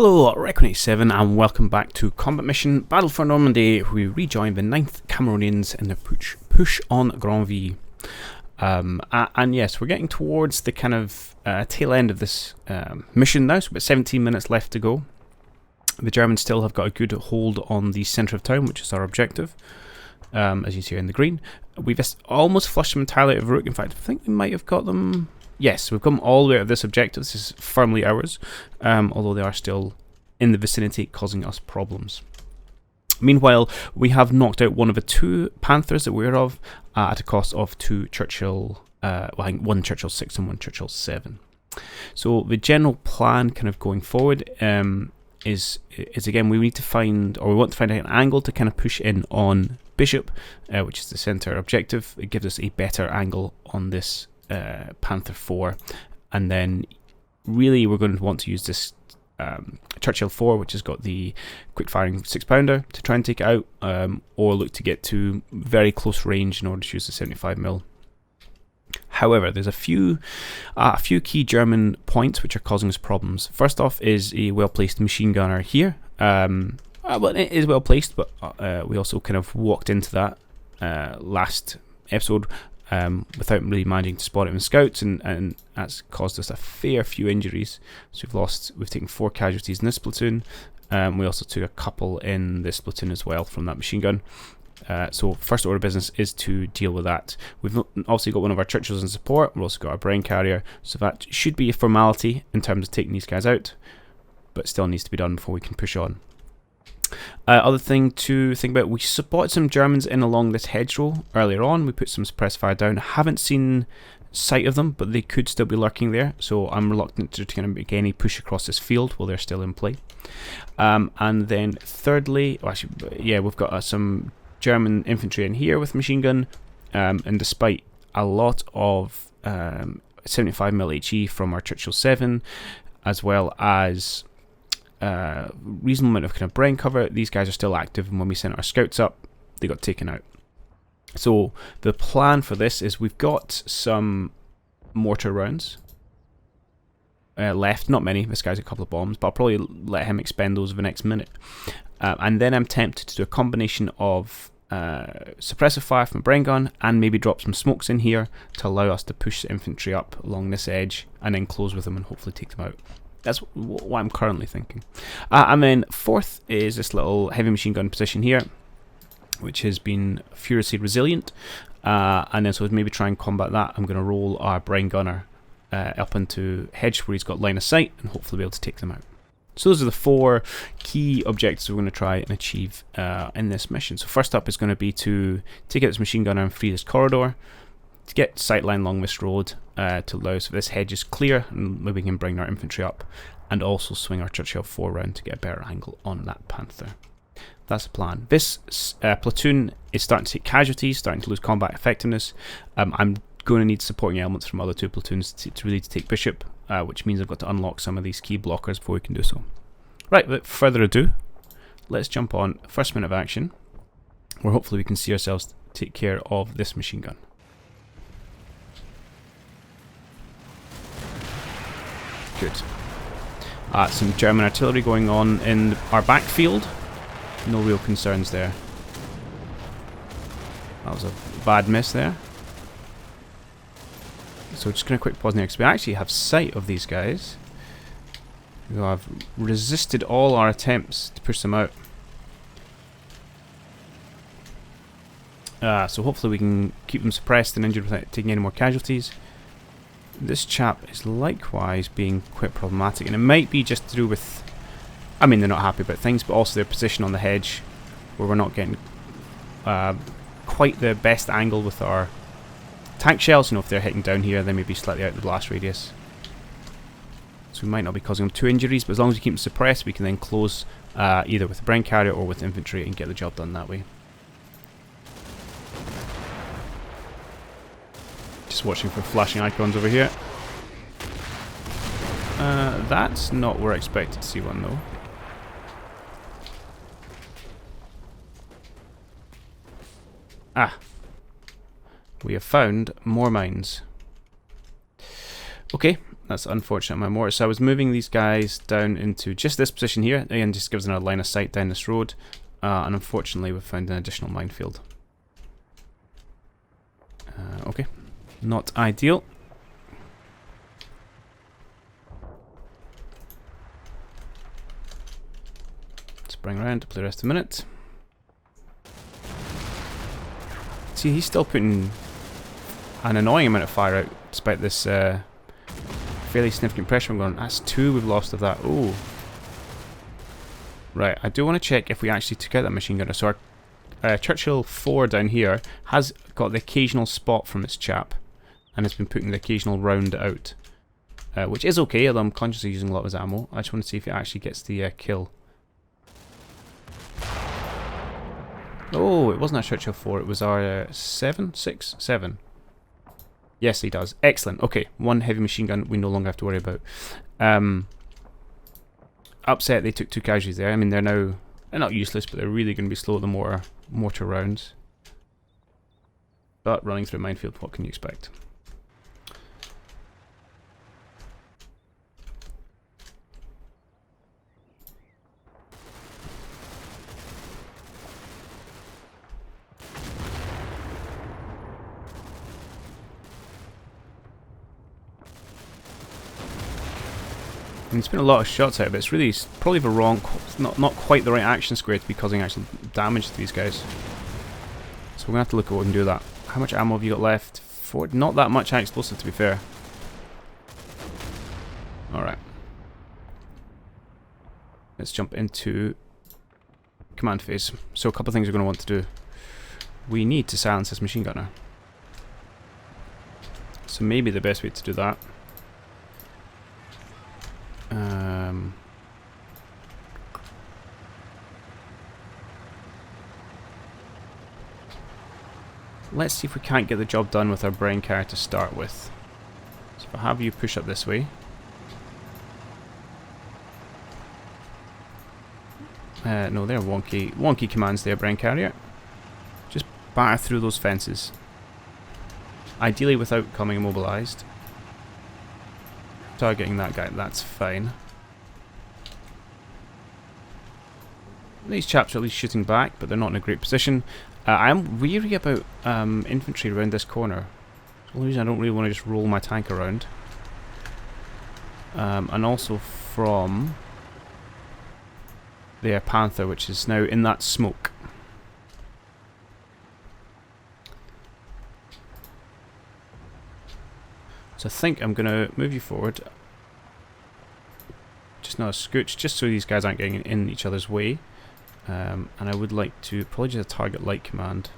Hello, Recon87 and welcome back to Combat Mission Battle for Normandy. We rejoin the 9th Cameronians in the push on Granville. And yes, we're getting towards the kind of tail end of this mission now, so about 17 minutes left to go. The Germans still have got a good hold on the centre of town, which is our objective, as you see here in the green. We've almost flushed them entirely out of Rook. In fact, I think we might have got them. Yes, we've come all the way out of this objective. This is firmly ours, although they are still in the vicinity causing us problems. Meanwhile, we have knocked out one of the two Panthers that we're of at a cost of two Churchill, I think one Churchill 6 and one Churchill 7. So the general plan kind of going forward is again, we need to find, or we want to find an angle to kind of push in on Bishop, which is the centre objective. It gives us a better angle on this Panther 4, and then really we're going to want to use this Churchill 4, which has got the quick firing 6-pounder, to try and take it out, or look to get to very close range in order to use the 75mm. However, there's a few key German points which are causing us problems. First off is a well-placed machine gunner here. Well, it is well placed, but we also kind of walked into that last episode without really managing to spot it in scouts, and that's caused us a fair few injuries. So we've taken 4 casualties in this platoon. We also took a couple in this platoon as well from that machine gun. So first order of business is to deal with that. We've obviously got one of our Churchills in support. We've also got our brain carrier, so that should be a formality in terms of taking these guys out, but still needs to be done before we can push on. Other thing to think about, we spotted some Germans in along this hedgerow earlier on. We put some suppressed fire down. Haven't seen sight of them, but they could still be lurking there, so I'm reluctant to kind of make any push across this field while they're still in play. And then thirdly, we've got some German infantry in here with machine gun, and despite a lot of 75mm HE from our Churchill 7, as well as reasonable amount of kind of brain cover, these guys are still active, and when we sent our scouts up, they got taken out. So the plan for this is we've got some mortar rounds left, not many. This guy's a couple of bombs, but I'll probably let him expend those over the next minute. And then I'm tempted to do a combination of suppressive fire from a brain gun and maybe drop some smokes in here to allow us to push the infantry up along this edge and then close with them and hopefully take them out. That's what I'm currently thinking. And then fourth is this little heavy machine gun position here, which has been furiously resilient. And then so maybe try and combat that, I'm going to roll our brain gunner up into hedge where he's got line of sight and hopefully be able to take them out. So those are the 4 key objectives we're going to try and achieve in this mission. So first up is going to be to take out this machine gunner and free this corridor, to get sightline along this road to allow us, if this hedge is clear, and maybe we can bring our infantry up, and also swing our Churchill 4 round to get a better angle on that Panther. That's the plan. This platoon is starting to take casualties, starting to lose combat effectiveness. I'm going to need supporting elements from other 2 platoons to really take Bishop, which means I've got to unlock some of these key blockers before we can do so. Right, without further ado, let's jump on first minute of action, where hopefully we can see ourselves take care of this machine gun. Good. Some German artillery going on in our backfield. No real concerns there. That was a bad miss there. So just going to quick pause there because we actually have sight of these guys who have resisted all our attempts to push them out. So hopefully we can keep them suppressed and injured without taking any more casualties. This chap is likewise being quite problematic, and it might be just to do with, I mean, they're not happy about things, but also their position on the hedge, where we're not getting quite the best angle with our tank shells. You know, if they're hitting down here, they may be slightly out of the blast radius. So we might not be causing them 2 injuries, but as long as we keep them suppressed, we can then close either with the brain carrier or with infantry and get the job done that way. Just watching for flashing icons over here. That's not where I expected to see one though. We have found more mines. Okay, That's unfortunate, my mortar. So I was moving these guys down into just this position here. Again, just gives another line of sight down this road. And unfortunately, we've found an additional minefield. Okay, not ideal. Let's bring around to play the rest of the minute. See, he's still putting an annoying amount of fire out, despite this fairly significant pressure I'm going. That's 2 we've lost of that. Oh. Right, I do want to check if we actually took out that machine gunner. So our Churchill 4 down here has got the occasional spot from its chap, and it's been putting the occasional round out. Which is okay, although I'm consciously using a lot of his ammo. I just want to see if it actually gets the kill. Oh, it wasn't our Churchill 4, it was our 7? 6? 7. Yes, he does. Excellent. Okay, 1 heavy machine gun we no longer have to worry about. Upset they took 2 casualties there. I mean, they're not useless, but they're really going to be slow at the mortar rounds. But running through a minefield, what can you expect? I mean, it's been a lot of shots out, but it's really probably the wrong, not quite the right action square to be causing actual damage to these guys. So we're going to have to look at what we can do with that. How much ammo have you got left? Not that much explosive, to be fair. Alright. Let's jump into command phase. So a couple of things we're going to want to do. We need to silence this machine gunner. So maybe the best way to do that let's see if we can't get the job done with our brain carrier to start with. So if I have you push up this way. No, they're wonky commands there, brain carrier. Just batter through those fences. Ideally without becoming immobilized. Targeting that guy, that's fine. These chaps are at least shooting back, but they're not in a great position. I am weary about infantry around this corner. For some reason I don't really want to just roll my tank around. And also from their Panther, which is now in that smoke. So I think I'm going to move you forward. Just not a scooch, just so these guys aren't getting in each other's way. And I would like to probably just a target light command.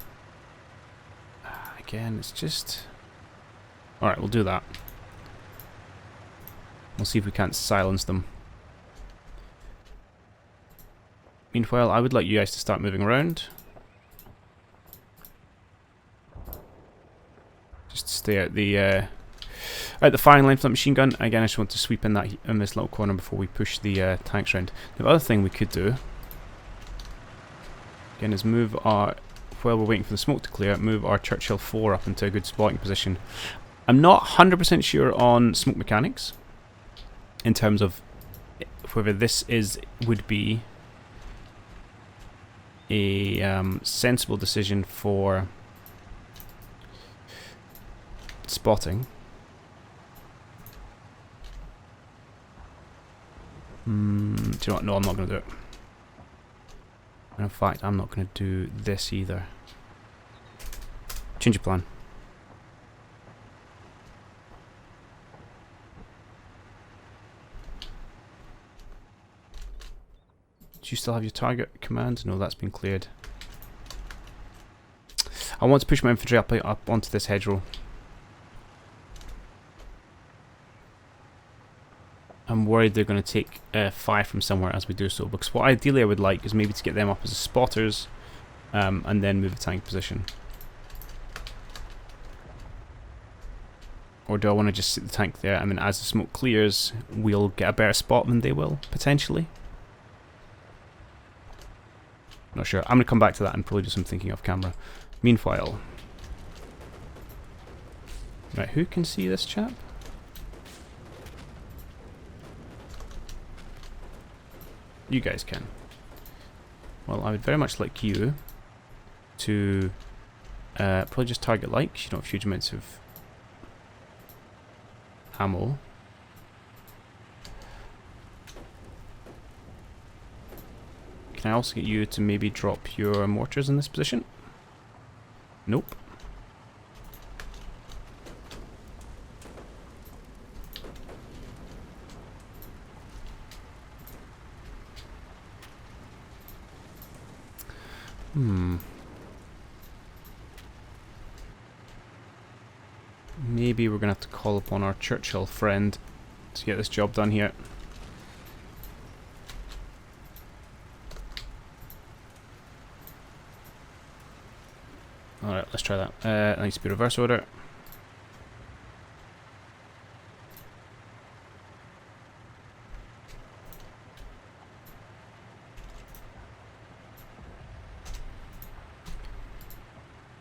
Again, it's just... Alright, we'll do that. We'll see if we can't silence them. Meanwhile, I would like you guys to start moving around. Just stay out the firing line for that machine gun. Again, I just want to sweep in this little corner before we push the tanks around. The other thing we could do, again, is move our, while we're waiting for the smoke to clear, move our Churchill 4 up into a good spotting position. I'm not 100% sure on smoke mechanics, in terms of whether this would be a sensible decision for spotting. Do you know what? No, I'm not going to do it. And in fact, I'm not going to do this either. Change your plan. Do you still have your target command? No, that's been cleared. I want to push my infantry up onto this hedgerow. I'm worried they're going to take fire from somewhere as we do so, because what ideally I would like is maybe to get them up as spotters and then move the tank position. Or do I want to just sit the tank there? I mean, as the smoke clears, we'll get a better spot than they will, potentially. Not sure. I'm going to come back to that and probably do some thinking off camera. Meanwhile... Right, who can see this chap? You guys can. Well, I would very much like you to probably just target light, 'cause you don't have huge amounts of ammo. Can I also get you to maybe drop your mortars in this position? Nope. Maybe we're going to have to call upon our Churchill friend to get this job done here. Alright, let's try that. It needs to be reverse order.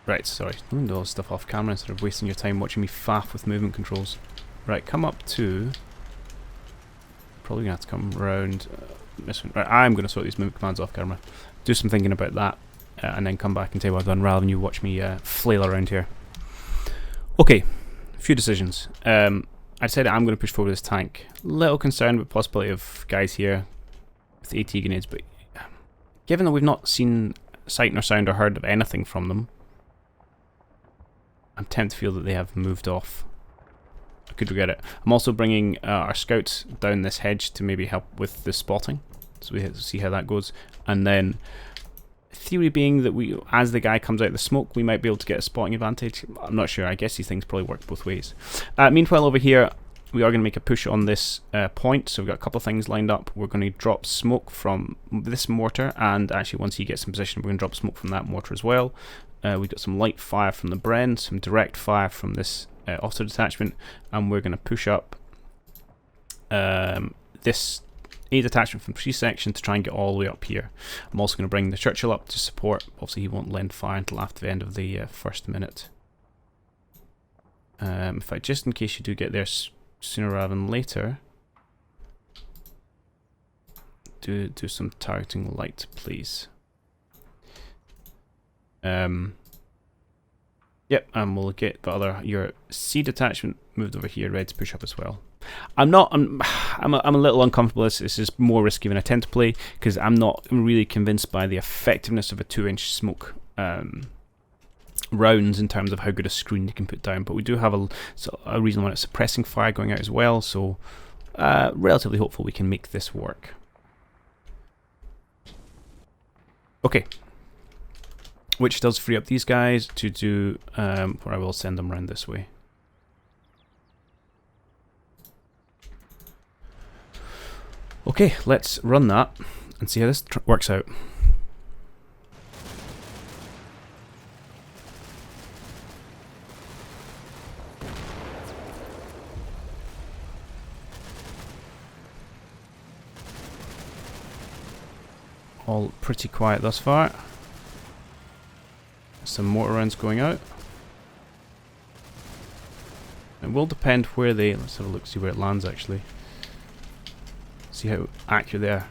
Right, sorry. I'm doing all this stuff off camera instead of wasting your time watching me faff with movement controls. Right, come up to... Probably going to have to come around this one. Right, I'm going to sort these movement commands off camera. Do some thinking about that, and then come back and tell you what I've done, rather than you watch me flail around here. Okay, a few decisions. I decided I'm going to push forward this tank. Little concerned with the possibility of guys here with AT grenades, but given that we've not seen sight nor sound or heard of anything from them, I'm tempted to feel that they have moved off. I could regret it. I'm also bringing our scouts down this hedge to maybe help with the spotting, so we have to see how that goes. And then, theory being that we, as the guy comes out of the smoke, we might be able to get a spotting advantage. I'm not sure. I guess these things probably work both ways. Meanwhile, over here, we are going to make a push on this point. So we've got a couple of things lined up. We're going to drop smoke from this mortar, and actually once he gets in position, we're going to drop smoke from that mortar as well. We've got some light fire from the Bren, some direct fire from this auto detachment, and we're going to push up this A detachment from C-section to try and get all the way up here. I'm also going to bring the Churchill up to support. Obviously he won't lend fire until after the end of the first minute. If I, just in case you do get there sooner rather than later, do some targeting light, please. Yep, and we'll get the other, your C detachment moved over here, ready to push up as well. I'm a little uncomfortable. This is more risky than I tend to play, because I'm not really convinced by the effectiveness of a 2-inch smoke rounds in terms of how good a screen you can put down. But we do have a reason why it's suppressing fire going out as well, so relatively hopeful we can make this work. Okay. Which does free up these guys to do, where I will send them around this way. Okay, let's run that and see how this works out. All pretty quiet thus far. Some mortar rounds going out. It will depend where they... Let's have a look, see where it lands actually. See how accurate they are.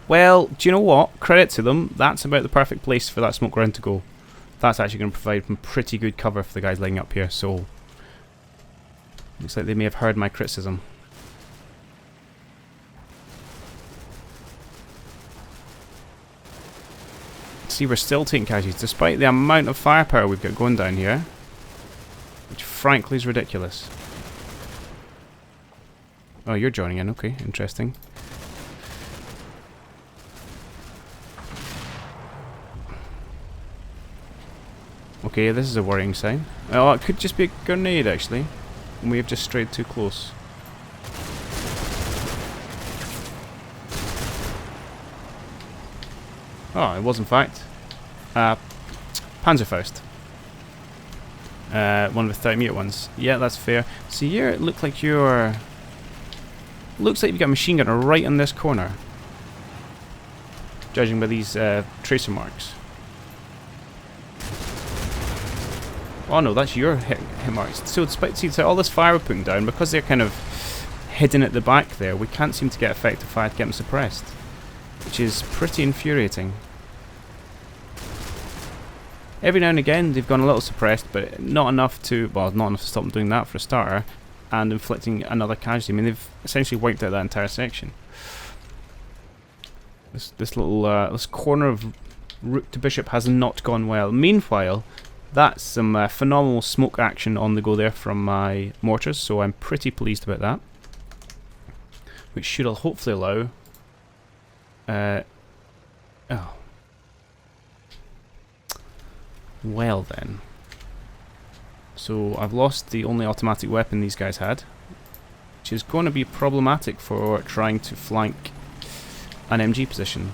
Well, do you know what? Credit to them. That's about the perfect place for that smoke round to go. That's actually going to provide some pretty good cover for the guys laying up here, so... Looks like they may have heard my criticism. See, we're still taking casualties, despite the amount of firepower we've got going down here. Which frankly is ridiculous. Oh, you're joining in, okay, interesting. Okay, this is a worrying sign. Oh, it could just be a grenade actually. And we have just strayed too close. Oh, it was in fact Panzerfaust. One of the 30-meter ones. Yeah, that's fair. See here, it looked like you're... Looks like you've got a machine gunner right in this corner. Judging by these tracer marks. Oh no, that's your hit marks. So despite, see, so all this fire we're putting down, because they're kind of hidden at the back there, we can't seem to get effective fire to get them suppressed, which is pretty infuriating. Every now and again they've gone a little suppressed, but not enough to, well, not enough to stop them doing that for a starter, and inflicting another casualty. I mean, they've essentially wiped out that entire section. This little this corner of route to Bishop has not gone well. Meanwhile, that's some phenomenal smoke action on the go there from my mortars, so I'm pretty pleased about that. Which should hopefully allow... oh. Well then. So I've lost the only automatic weapon these guys had, which is going to be problematic for trying to flank an MG position.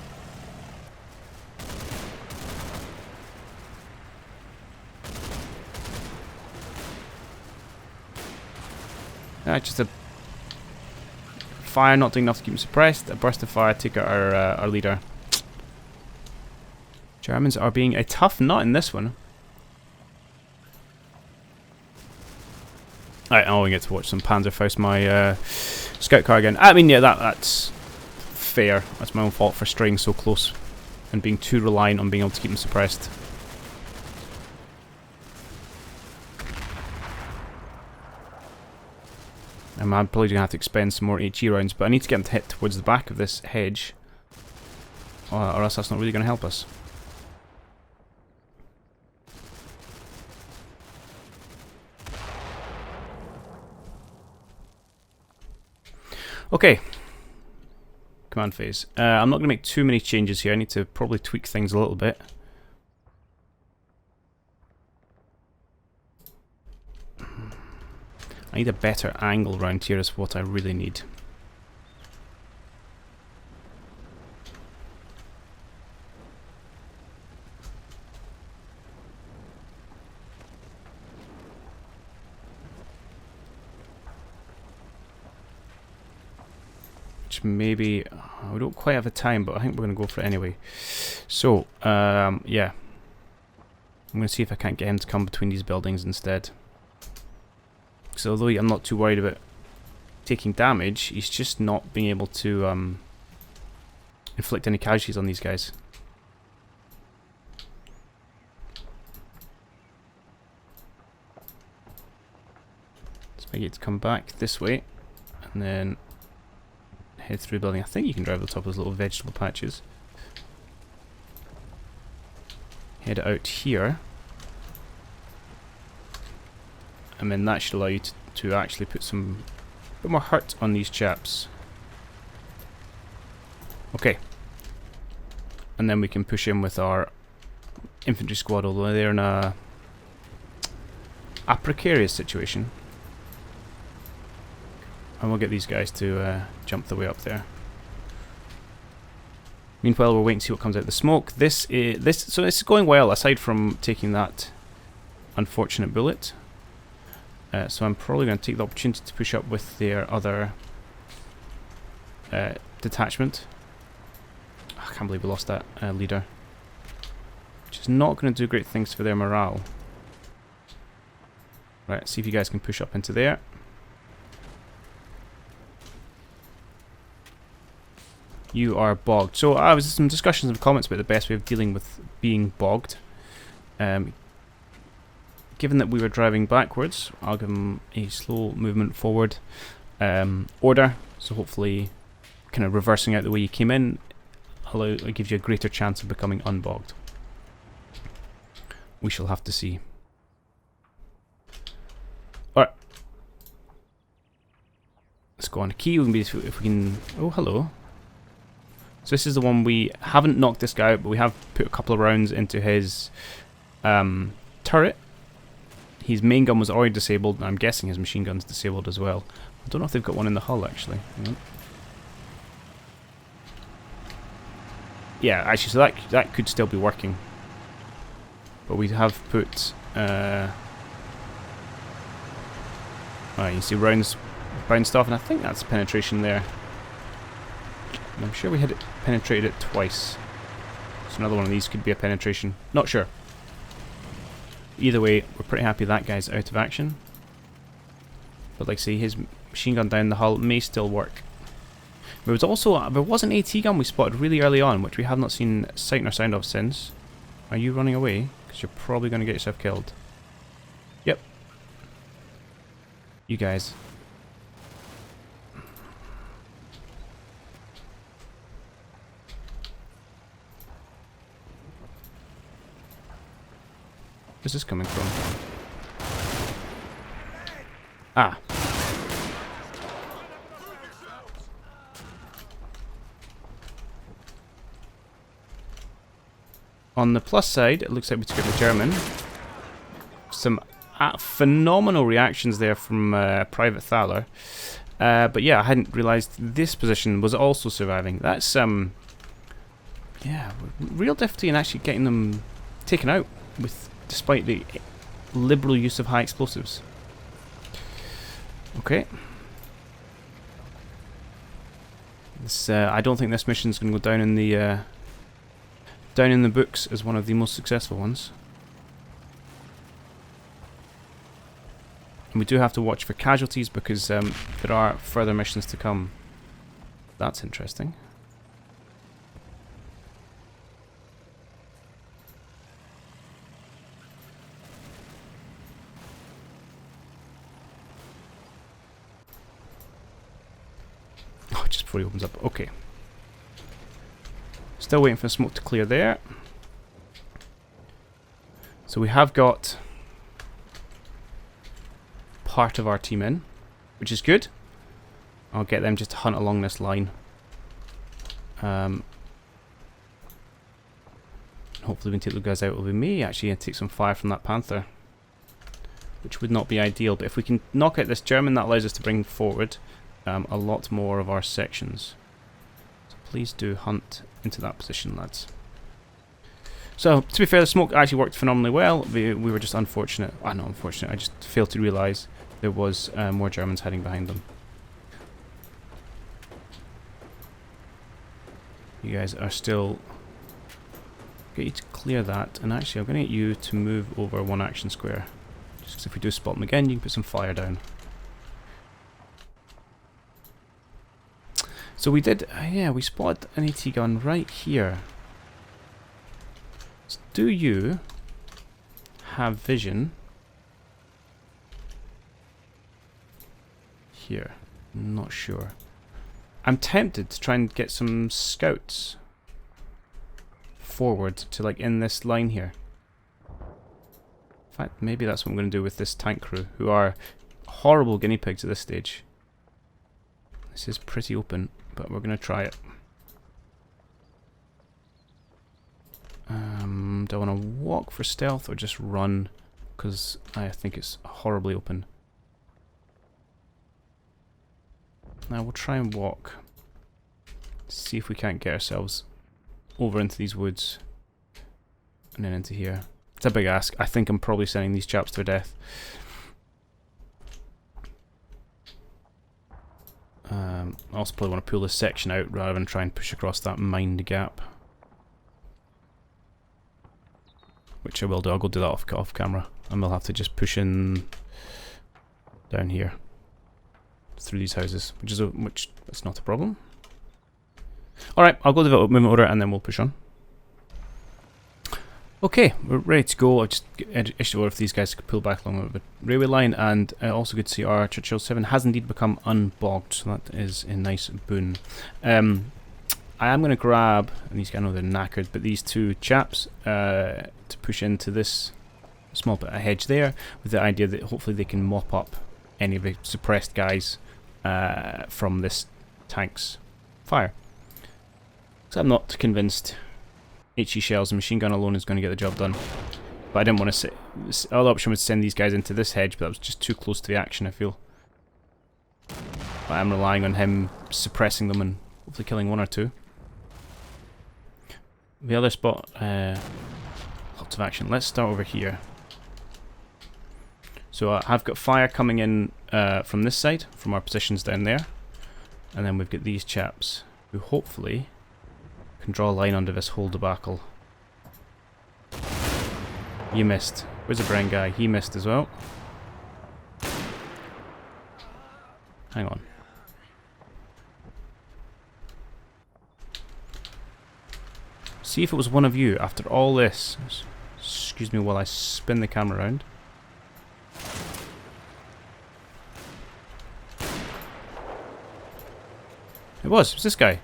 Just a fire not doing enough to keep them suppressed, a burst of fire take out our leader. Germans are being a tough nut in this one. Alright, oh, we get to watch some Panzerfaust, my scout car again. I mean, yeah, that's fair. That's my own fault for straying so close and being too reliant on being able to keep them suppressed. I'm probably going to have to expend some more HE rounds, but I need to get them to hit towards the back of this hedge, or else that's not really going to help us. Okay. Command phase. I'm not going to make too many changes here. I need to probably tweak things a little bit. I need a better angle round here is what I really need. Which maybe... we don't quite have the time, but I think we're going to go for it anyway. So, yeah. I'm going to see if I can't get him to come between these buildings instead. Because although I'm not too worried about taking damage, he's just not being able to inflict any casualties on these guys. So I get to come back this way and then head through the building. I think you can drive the top of those little vegetable patches. Head out here. And then that should allow you to actually put some bit more hurt on these chaps. Okay. And then we can push in with our infantry squad, although they're in a precarious situation. And we'll get these guys to jump the way up there. Meanwhile, we're waiting to see what comes out of the smoke. So this is going well, aside from taking that unfortunate bullet. So I'm probably going to take the opportunity to push up with their other detachment. I can't believe we lost that leader. Which is not going to do great things for their morale. Right, see if you guys can push up into there. You are bogged. So I was some discussions and comments about the best way of dealing with being bogged. Given that we were driving backwards, I'll give them a slow movement forward order. So hopefully, kind of reversing out the way you came in, it gives you a greater chance of becoming unbogged. We shall have to see. Alright. Let's go on to key. If we can... Oh, hello. So this is the one we haven't knocked this guy out, but we have put a couple of rounds into his turret. His main gun was already disabled, and I'm guessing his machine gun's disabled as well. I don't know if they've got one in the hull, actually. Yeah, actually, so that could still be working. But we have put... Alright, you see rounds bounced off, and I think that's penetration there. And I'm sure we had it penetrated it twice. So another one of these could be a penetration. Not sure. Either way, we're pretty happy that guy's out of action. But like I say, his machine gun down the hull may still work. There was an AT gun we spotted really early on, which we have not seen sight nor sound of since. Are you running away? Because you're probably going to get yourself killed. Yep. You guys. Where's this coming from? Ah. On the plus side, it looks like we took out the German. Some phenomenal reactions there from Private Thaler. But yeah, I hadn't realised this position was also surviving. That's, yeah, real difficulty in actually getting them taken out, despite the liberal use of high explosives. Okay. This, I don't think this mission is going to go down in the books as one of the most successful ones. And we do have to watch for casualties because there are further missions to come. That's interesting. Oh, just before he opens up. Okay. Still waiting for the smoke to clear there. So we have got part of our team in, which is good. I'll get them just to hunt along this line. Hopefully we can take the guys out. We may actually take some fire from that Panther, which would not be ideal, but if we can knock out this German, that allows us to bring forward a lot more of our sections. So please do hunt into that position, lads. So, to be fair, the smoke actually worked phenomenally well. We were just unfortunate. Not unfortunate, I just failed to realise there was more Germans heading behind them. You guys are still... Get you to clear that, and actually I'm going to get you to move over one action square. Just because if we do spot them again, you can put some fire down. So we did, yeah, we spotted an AT gun right here. So do you have vision here? Not sure. I'm tempted to try and get some scouts forward to like in this line here. In fact, maybe that's what I'm going to do with this tank crew, who are horrible guinea pigs at this stage. This is pretty open, but we're going to try it. Do I want to walk for stealth or just run? Because I think it's horribly open. Now we'll try and walk. See if we can't get ourselves over into these woods. And then into here. It's a big ask. I think I'm probably sending these chaps to their death. I also probably want to pull this section out rather than try and push across that mined gap. Which I will do. I'll go do that off camera. And we'll have to just push in down here. Through these houses. Which is not a problem. Alright, I'll go develop movement order and then we'll push on. Okay, we're ready to go. I've just issued order if these guys could pull back along the railway line, and also good to see our Churchill 7 has indeed become unbogged, so that is a nice boon. I am going to grab, and these guys, I know they're knackered, but these two chaps to push into this small bit of hedge there, with the idea that hopefully they can mop up any of the suppressed guys from this tank's fire. So I'm not convinced HE shells and machine gun alone is going to get the job done. But I didn't want to sit. The other option was to send these guys into this hedge, but that was just too close to the action, I feel. But I'm relying on him suppressing them and hopefully killing one or two. The other spot, lots of action. Let's start over here. So I've got fire coming in from this side, from our positions down there. And then we've got these chaps who hopefully can draw a line under this whole debacle. You missed. Where's the brain guy? He missed as well. Hang on. See if it was one of you after all this. Excuse me while I spin the camera around. It was this guy.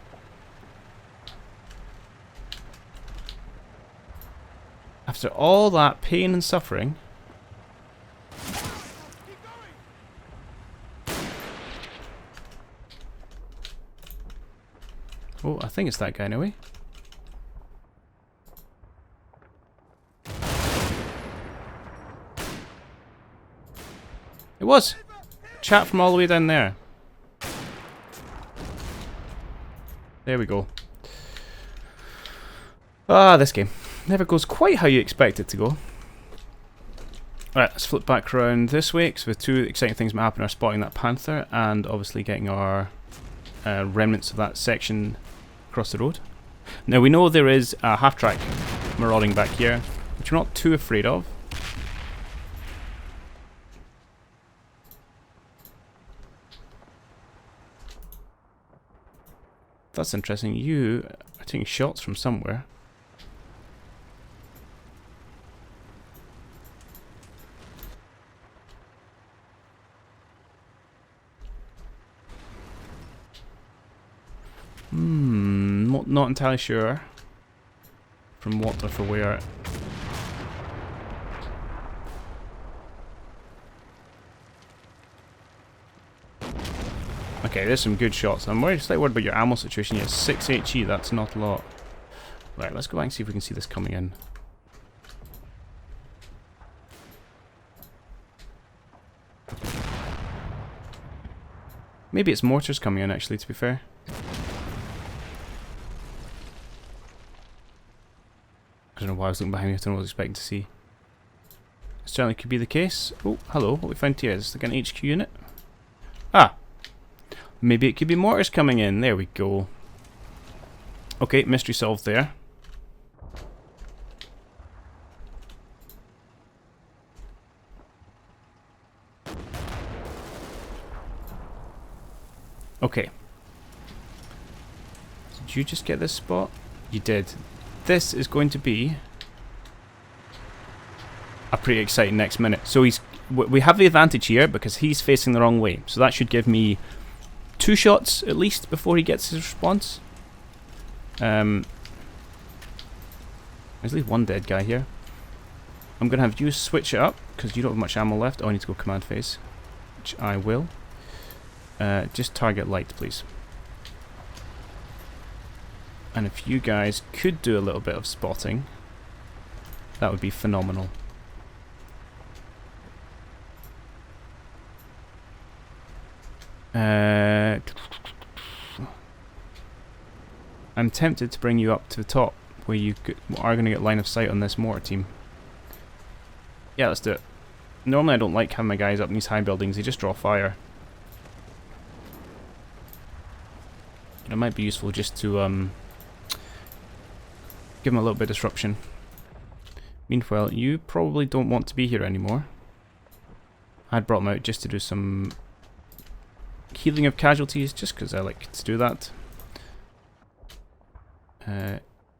After all that pain and suffering. Oh, I think it's that guy anyway. It was! Chat from all the way down there. There we go. Ah, this game. Never goes quite how you expect it to go. Alright, let's flip back around this way, because with two exciting things that happen are spotting that panther and obviously getting our remnants of that section across the road. Now we know there is a half-track marauding back here, which we're not too afraid of. That's interesting. You are taking shots from somewhere. Not entirely sure from what or for where. Okay, there's some good shots. I'm slightly worried about your ammo situation. You have 6 HE, that's not a lot. Right, let's go back and see if we can see this coming in. Maybe it's mortars coming in, actually, to be fair. I don't know why I was looking behind me. I don't know what I was expecting to see. It certainly could be the case. Oh, hello. What we found here is like an HQ unit. Ah! Maybe it could be mortars coming in. There we go. Okay, mystery solved there. Okay. Did you just get this spot? You did. This is going to be a pretty exciting next minute. So we have the advantage here because he's facing the wrong way. So that should give me 2 shots at least before he gets his response. There's at least one dead guy here. I'm going to have you switch it up because you don't have much ammo left. Oh, I need to go command phase, which I will. Just target light, please. And if you guys could do a little bit of spotting, that would be phenomenal. I'm tempted to bring you up to the top, where you are going to get line of sight on this mortar team. Yeah, let's do it. Normally I don't like having my guys up in these high buildings, they just draw fire. It might be useful just to give them a little bit of disruption. Meanwhile, you probably don't want to be here anymore. I'd brought them out just to do some healing of casualties, just because I like to do that.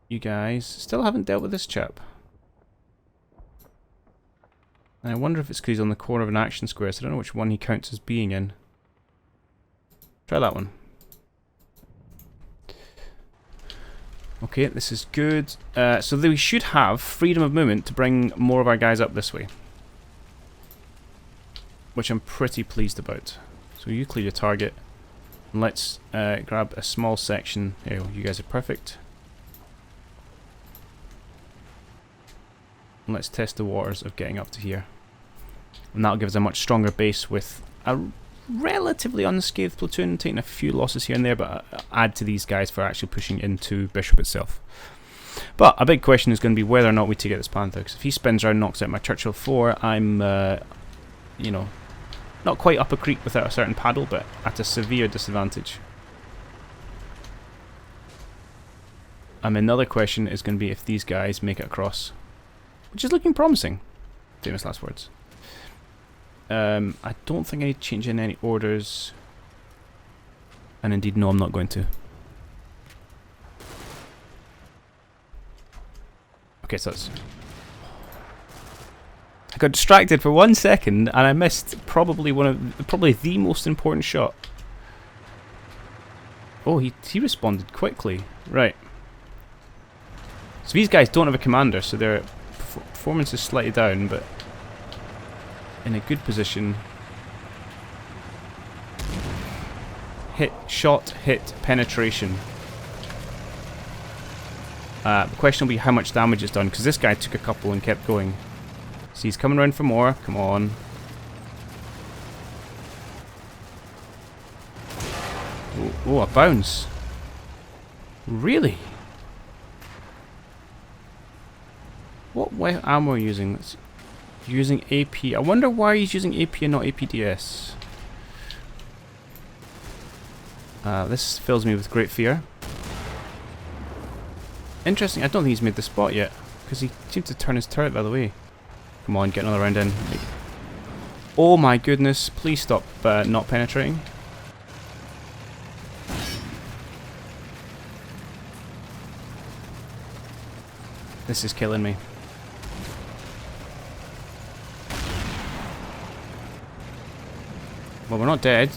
You guys still haven't dealt with this chap. And I wonder if it's because he's on the corner of an action square, so I don't know which one he counts as being in. Try that one. Okay, this is good. So we should have freedom of movement to bring more of our guys up this way, which I'm pretty pleased about. So you clear your target, and let's grab a small section. Here, you guys are perfect. And let's test the waters of getting up to here, and that'll give us a much stronger base with a relatively unscathed platoon, taking a few losses here and there, but add to these guys for actually pushing into Bishop itself. But a big question is going to be whether or not we take out this Panther, because if he spins around and knocks out my Churchill 4, I'm, you know, not quite up a creek without a certain paddle, but at a severe disadvantage. And another question is going to be if these guys make it across, which is looking promising. Famous last words. I don't think I need to change in any orders. And indeed, no, I'm not going to. Okay, so that's... I got distracted for 1 second, and I missed probably the most important shot. Oh, he responded quickly. Right. So these guys don't have a commander, so their performance is slightly down, but in a good position. Shot, hit, penetration. The question will be how much damage it's done, because this guy took a couple and kept going. So he's coming around for more. Come on. Oh, a bounce. Really? What ammo are you using? You're using AP. I wonder why he's using AP and not APDS. This fills me with great fear. Interesting, I don't think he's made the spot yet, because he seemed to turn his turret the other way. Come on, get another round in. Oh my goodness, please stop not penetrating. This is killing me. Well, we're not dead.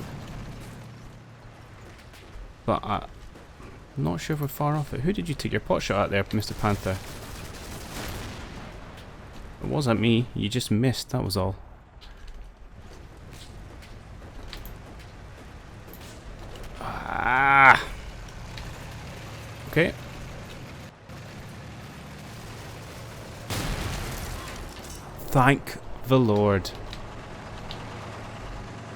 But I'm not sure if we're far off it. Who did you take your pot shot at there, Mr. Panther? It wasn't me. You just missed, that was all. Ah! Okay. Thank the Lord.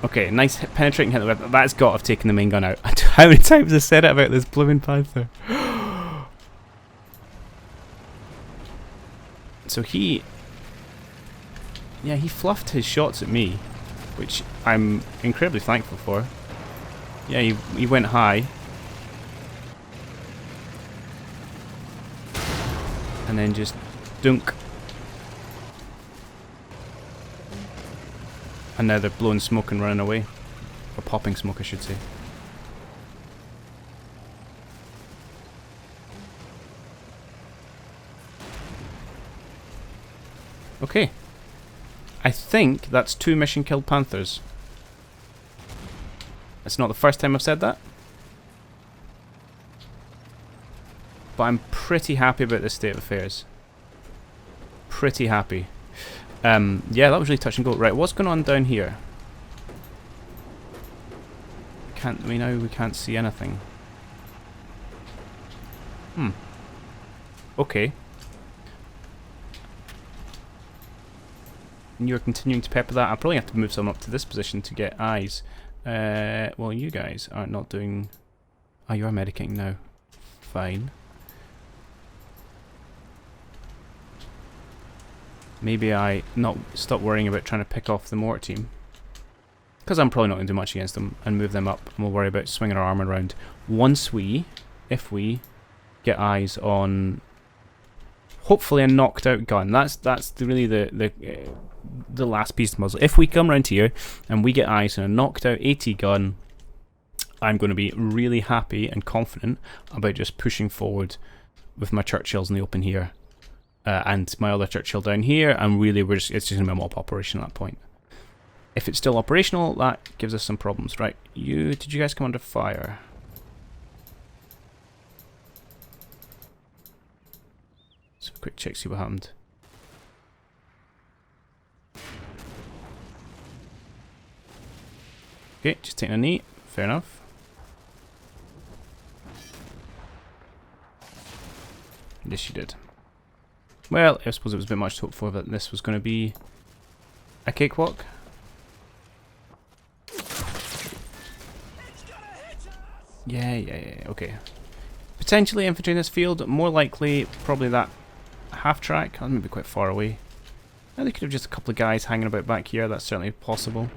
Okay, nice penetrating hit. That's got to have taken the main gun out. How many times have I said it about this blooming Panther? So he fluffed his shots at me, which I'm incredibly thankful for. Yeah, he went high. And then just dunk. And now they're blowing smoke and running away. Or popping smoke, I should say. Okay. I think that's 2 mission killed Panthers. It's not the first time I've said that. But I'm pretty happy about this state of affairs. Pretty happy. Yeah, that was really touch and go. Right, what's going on down here? We can't see anything. Okay. And you're continuing to pepper that. I'll probably have to move some up to this position to get eyes. Well, you guys are not doing... Oh, you are medicating now. Fine. Maybe I not stop worrying about trying to pick off the mortar team. Because I'm probably not going to do much against them and move them up. And we'll worry about swinging our arm around once if we get eyes on hopefully a knocked out gun. That's really the last piece of the puzzle. If we come around here and we get eyes on a knocked out AT gun, I'm going to be really happy and confident about just pushing forward with my Churchills in the open here. And my other Churchill down here, and really it's just going to be a mop operation at that point. If it's still operational, that gives us some problems. Right, did you guys come under fire? So quick check, see what happened. Okay, just taking a knee, fair enough. Yes, you did. Well, I suppose it was a bit much to hope for that this was going to be a cakewalk. Yeah, okay. Potentially infantry in this field, more likely probably that half track. That might be quite far away. Now they could have just a couple of guys hanging about back here, that's certainly possible.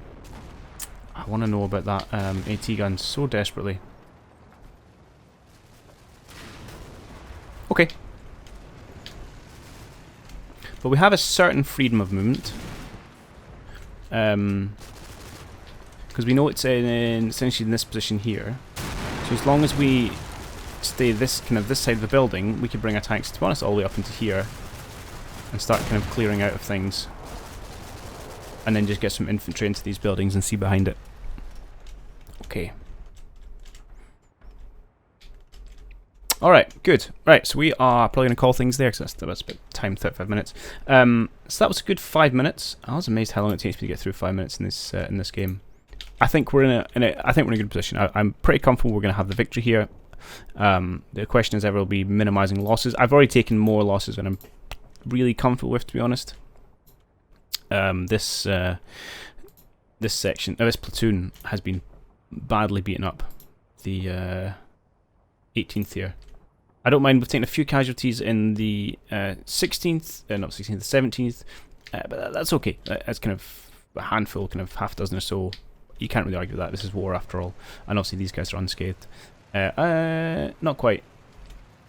I want to know about that AT gun so desperately. Okay. But we have a certain freedom of movement. Because we know it's essentially in this position here. So as long as we stay this side of the building, we could bring our tanks, to be honest, all the way up into here and start kind of clearing out of things, and then just get some infantry into these buildings and see behind it. Okay. Alright, good. Right, so we are probably going to call things there, because that's about time, 35 minutes. So that was a good 5 minutes. I was amazed how long it takes me to get through 5 minutes in this game. I think we're in a good position. I'm pretty comfortable we're going to have the victory here. The question is ever will be minimizing losses. I've already taken more losses than I'm really comfortable with, to be honest. This platoon has been badly beaten up. The 18th here. I don't mind. We've taken a few casualties in the 16th, not 16th, the 17th, but that's okay. That's kind of a handful, kind of half dozen or so. You can't really argue with that. This is war after all, and obviously these guys are unscathed. Not quite.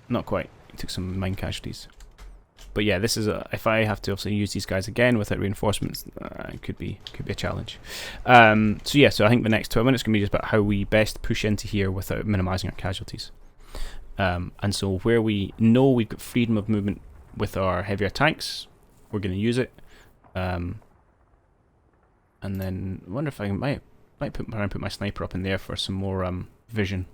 Not quite. We took some mine casualties. But yeah, this is if I have to obviously use these guys again without reinforcements, it could be a challenge. So yeah, so I think the next 12 minutes is going to be just about how we best push into here without minimizing our casualties. And so where we know we've got freedom of movement with our heavier tanks, we're going to use it. And then I wonder if I might put my sniper up in there for some more vision.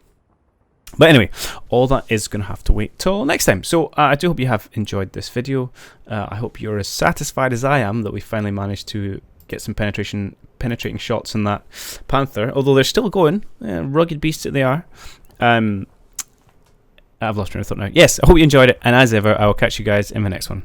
But anyway, all that is going to have to wait till next time. So I do hope you have enjoyed this video. I hope you're as satisfied as I am that we finally managed to get some penetrating shots on that Panther. Although they're still going, rugged beasts that they are. I've lost train of thought now. Yes, I hope you enjoyed it, and as ever, I will catch you guys in the next one.